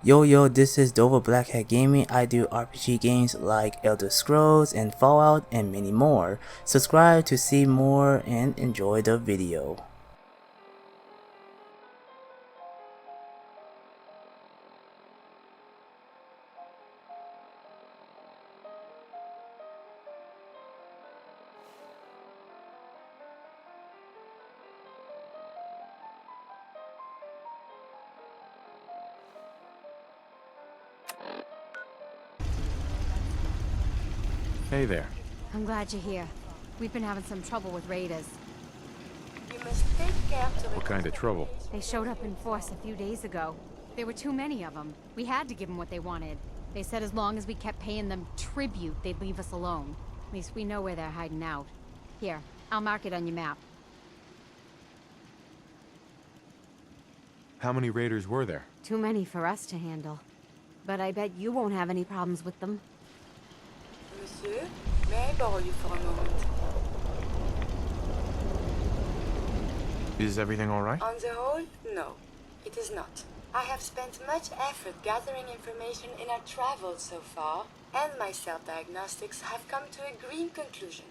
Yo, this is Dova Blackhat Gaming. I do RPG games like Elder Scrolls and Fallout and many more. Subscribe to see more and enjoy the video. Hey there. I'm glad you're here. We've been having some trouble with raiders. You must take care to What kind of trouble? They showed up in force a few days ago. There were too many of them. We had to give them what they wanted. They said as long as we kept paying them tribute, they'd leave us alone. At least we know where they're hiding out. Here, I'll mark it on your map. How many raiders were there? Too many for us to handle. But I bet you won't have any problems with them. Monsieur, may I borrow you for a moment? Is everything all right? On the whole, no, it is not. I have spent much effort gathering information in our travels so far, and my self-diagnostics have come to a green conclusion.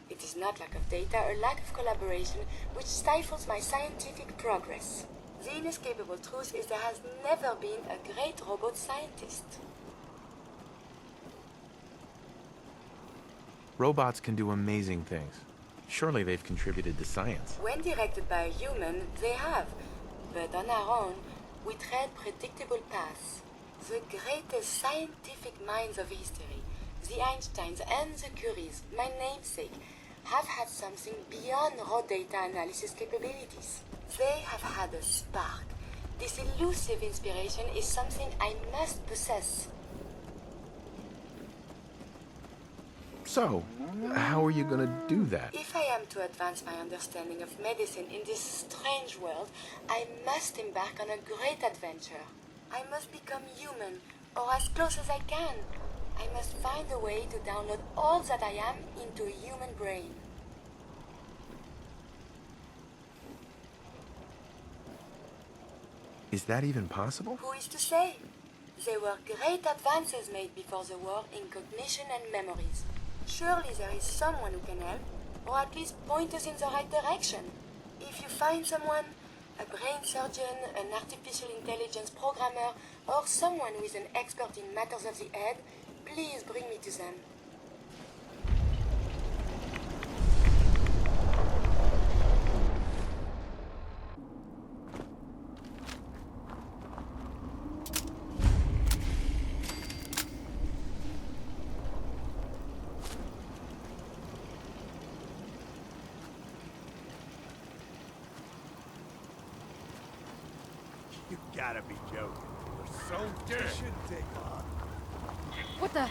It is not lack of data or lack of collaboration which stifles my scientific progress. The inescapable truth is there has never been a great robot scientist. Robots can do amazing things. Surely they've contributed to science. When directed by a human, they have. But on our own, we tread predictable paths. The greatest scientific minds of history, the Einsteins and the Curies, my namesake, have had something beyond raw data analysis capabilities. They have had a spark. This elusive inspiration is something I must possess. So, how are you gonna do that? If I am to advance my understanding of medicine in this strange world, I must embark on a great adventure. I must become human, or as close as I can. I must find a way to download all that I am into a human brain. Is that even possible? Who is to say? There were great advances made before the war in cognition and memories. Surely there is someone who can help, or at least point us in the right direction. If you find someone, a brain surgeon, an artificial intelligence programmer, or someone who is an expert in matters of the head, please bring me to them. You gotta be joking. We're so dead. It shouldn't take long. What the?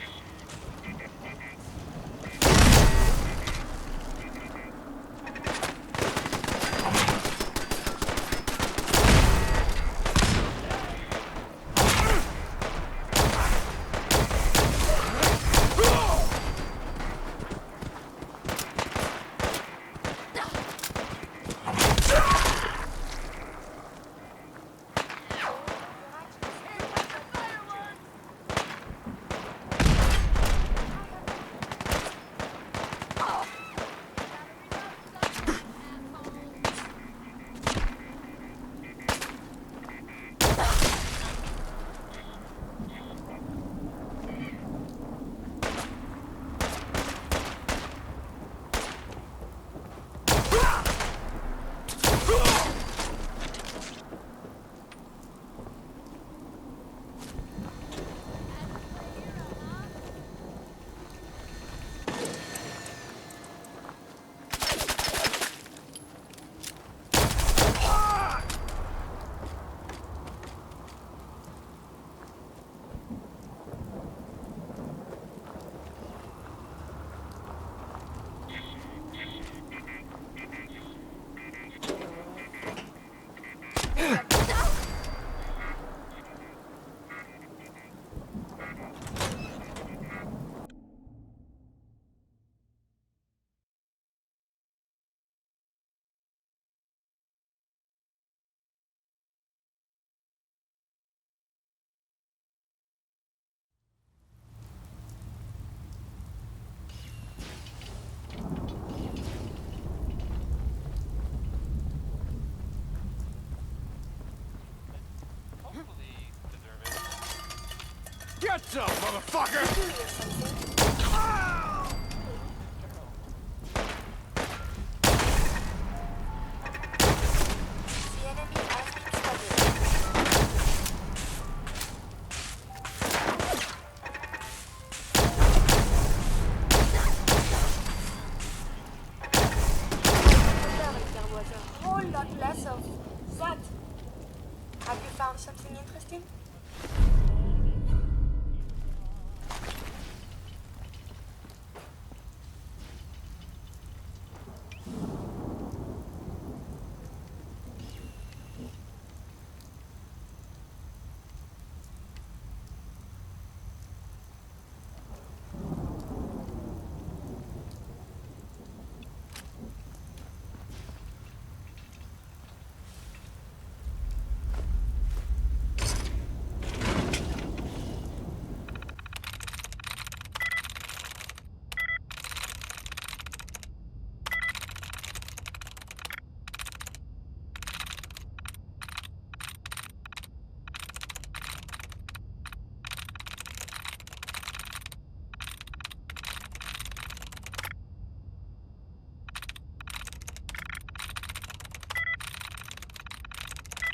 Get some, motherfucker! Do you something? The enemy has been spotted. There was a whole lot less of that. Have you found something interesting?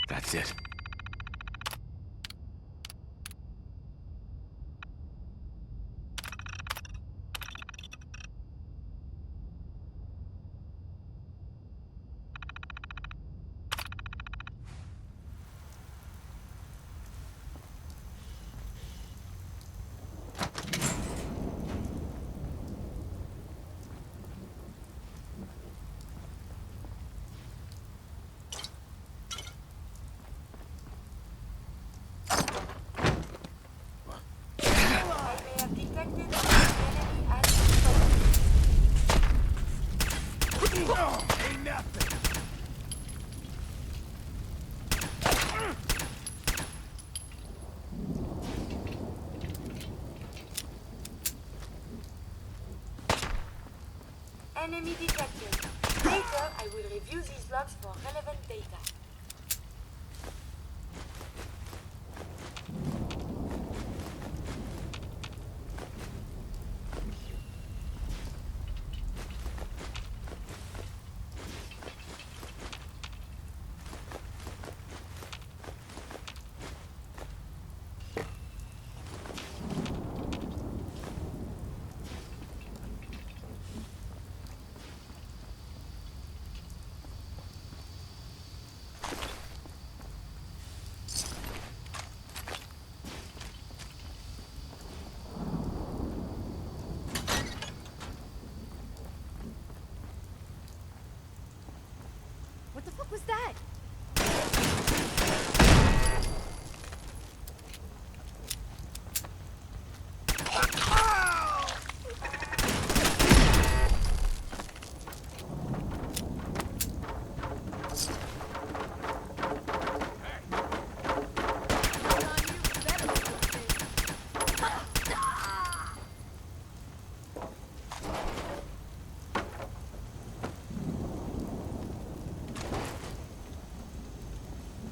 That's it. I may have detected that the enemy has been spotted. No, ain't nothing. Enemy detected. Later, I will review these logs for relevant data. What the fuck was that?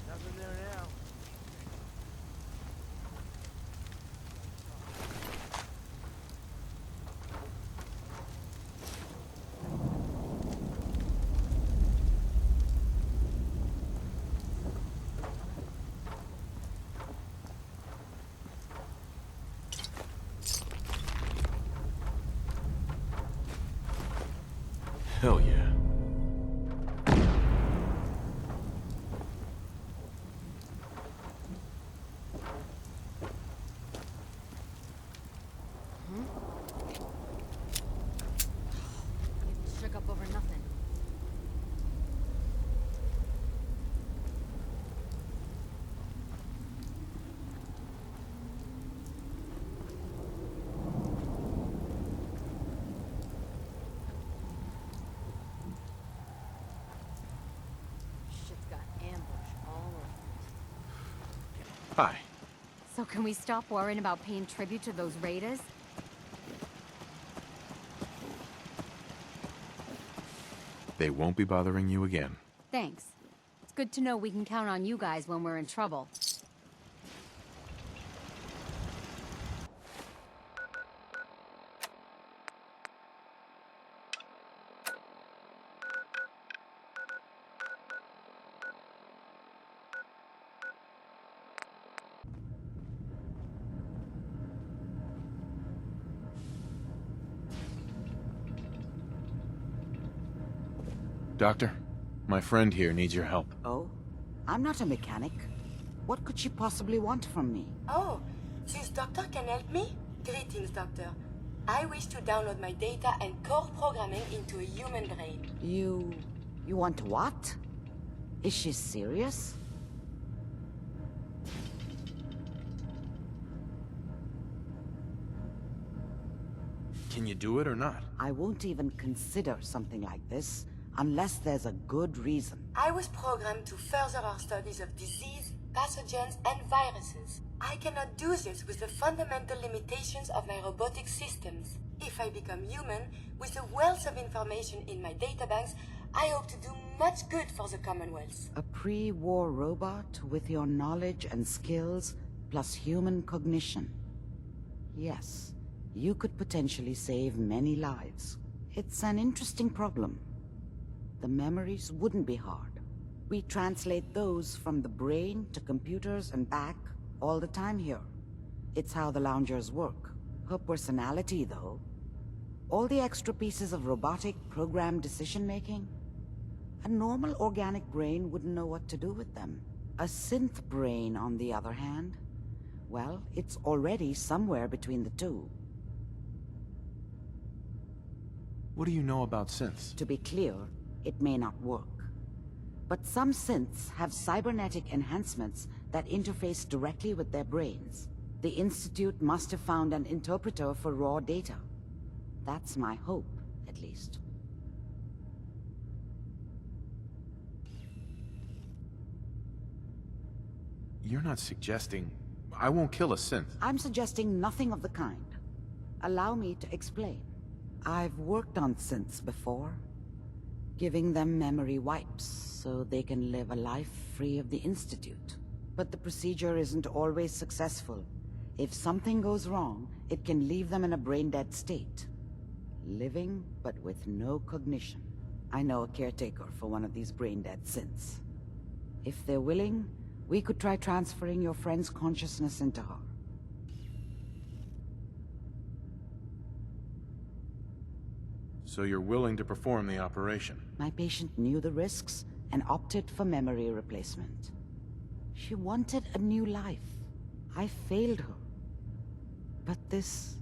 Nothing there now. Hell yeah. Getting shook up over nothing. Shit's got ambush all over it. Hi. So can we stop worrying about paying tribute to those raiders? They won't be bothering you again. Thanks. It's good to know we can count on you guys when we're in trouble. Doctor, my friend here needs your help. Oh? I'm not a mechanic. What could she possibly want from me? Oh, this doctor can help me? Greetings, doctor. I wish to download my data and core programming into a human brain. You want what? Is she serious? Can you do it or not? I won't even consider something like this unless there's a good reason. I was programmed to further our studies of disease, pathogens, and viruses. I cannot do this with the fundamental limitations of my robotic systems. If I become human, with the wealth of information in my databanks, I hope to do much good for the Commonwealth. A pre-war robot with your knowledge and skills, plus human cognition. Yes, you could potentially save many lives. It's an interesting problem. The memories wouldn't be hard. We translate those from the brain to computers and back all the time here. It's how the loungers work. Her personality, though. All the extra pieces of robotic, programmed decision-making. A normal organic brain wouldn't know what to do with them. A synth brain, on the other hand, well, it's already somewhere between the two. What do you know about synths? To be clear, it may not work. But some synths have cybernetic enhancements that interface directly with their brains. The Institute must have found an interpreter for raw data. That's my hope, at least. You're not suggesting... I won't kill a synth. I'm suggesting nothing of the kind. Allow me to explain. I've worked on synths before, giving them memory wipes so they can live a life free of the Institute. But the procedure isn't always successful. If something goes wrong, it can leave them in a brain-dead state. Living, but with no cognition. I know a caretaker for one of these brain-dead synths. If they're willing, we could try transferring your friend's consciousness into her. So you're willing to perform the operation? My patient knew the risks and opted for memory replacement. She wanted a new life. I failed her. But this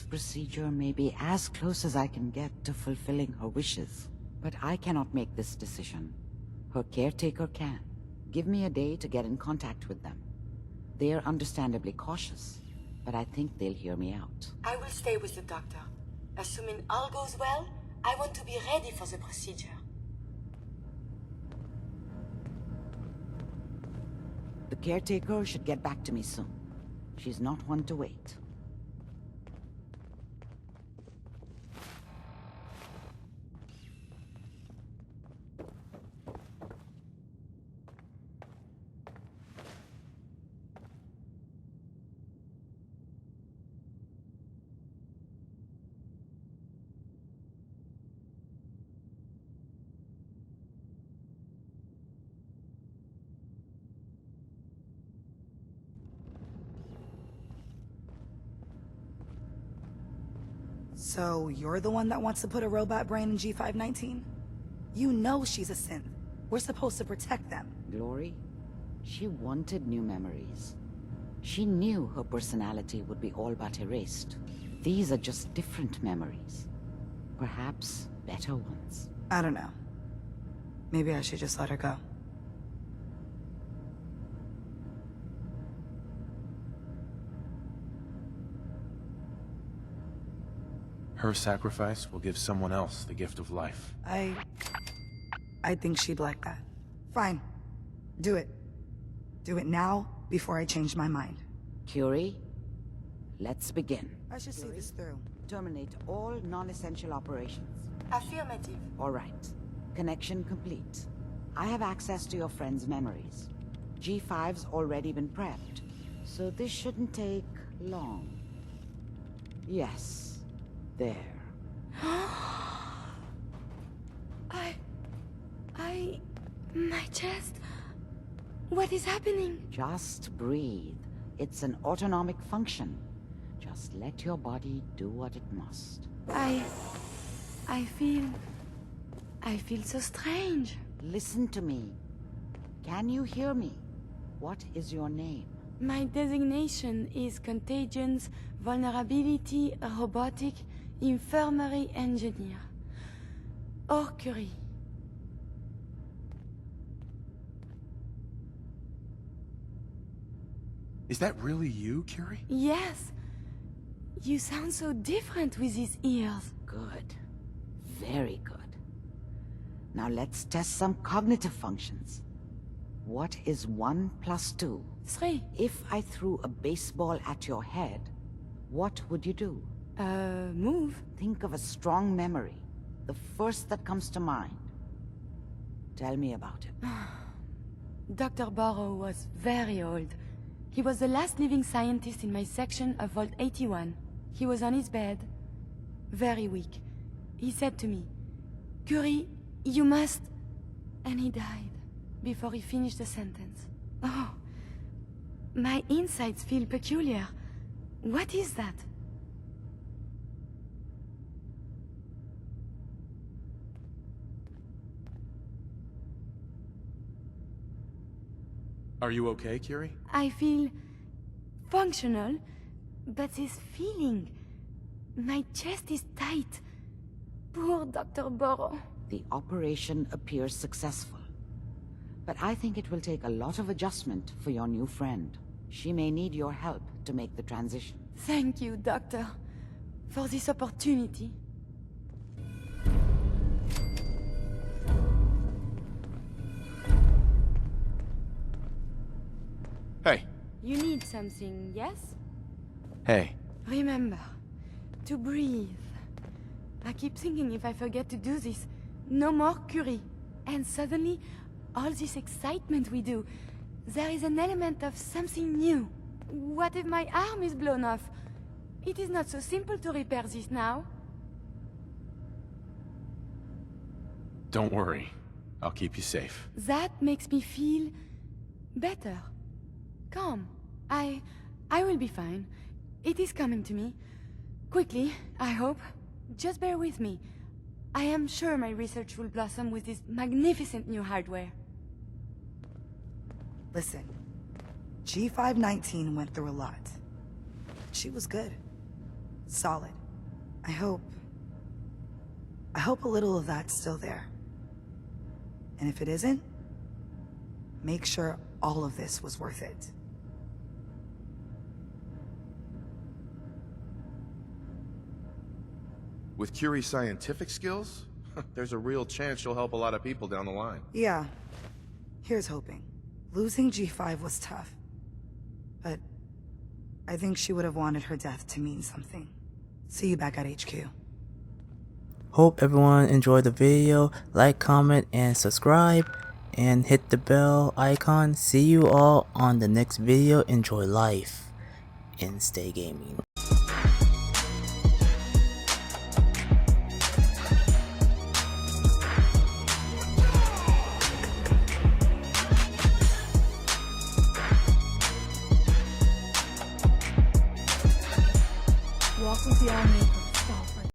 procedure may be as close as I can get to fulfilling her wishes. But I cannot make this decision. Her caretaker can. Give me a day to get in contact with them. They are understandably cautious, but I think they'll hear me out. I will stay with the doctor. Assuming all goes well, I want to be ready for the procedure. The caretaker should get back to me soon. She's not one to wait. So, you're the one that wants to put a robot brain in G519? You know she's a synth. We're supposed to protect them. Glory? She wanted new memories. She knew her personality would be all but erased. These are just different memories. Perhaps better ones. I don't know. Maybe I should just let her go. Her sacrifice will give someone else the gift of life. I think she'd like that. Fine. Do it. Do it now, before I change my mind. Curie, let's begin. I should see this through. Terminate all non-essential operations. Affirmative. All right. Connection complete. I have access to your friend's memories. G5's already been prepped, so this shouldn't take long. Yes. There. My chest... What is happening? Just breathe. It's an autonomic function. Just let your body do what it must. I feel... I feel so strange. Listen to me. Can you hear me? What is your name? My designation is Contagions, Vulnerability, Robotic, Infirmary Engineer. Or Curie. Is that really you, Curie? Yes. You sound so different with these ears. Good. Very good. Now let's test some cognitive functions. What is 1 + 2? 3. If I threw a baseball at your head, what would you do? Move. Think of a strong memory. The first that comes to mind. Tell me about it. Dr. Burrow was very old. He was the last living scientist in my section of Vault 81. He was on his bed, very weak. He said to me, "Curie, you must..." And he died before he finished the sentence. Oh, my insides feel peculiar. What is that? Are you okay, Curie? I feel functional, but this feeling, my chest is tight. Poor Dr. Burrow. The operation appears successful. But I think it will take a lot of adjustment for your new friend. She may need your help to make the transition. Thank you, Doctor, for this opportunity. Hey. You need something, yes? Hey. Remember, to breathe. I keep thinking if I forget to do this, no more Curie. And suddenly, all this excitement we do, there is an element of something new. What if my arm is blown off? It is not so simple to repair this now. Don't worry. I'll keep you safe. That makes me feel better. Calm. I will be fine. It is coming to me. Quickly, I hope. Just bear with me. I am sure my research will blossom with this magnificent new hardware. Listen, G519 went through a lot. She was good. Solid. I hope a little of that's still there. And if it isn't, make sure all of this was worth it. With Curie's scientific skills, there's a real chance she'll help a lot of people down the line. Yeah. Here's hoping. Losing G5 was tough. But I think she would have wanted her death to mean something. See you back at HQ. Hope everyone enjoyed the video. Like, comment, and subscribe. And hit the bell icon. See you all on the next video. Enjoy life and stay gaming. Walk with the army.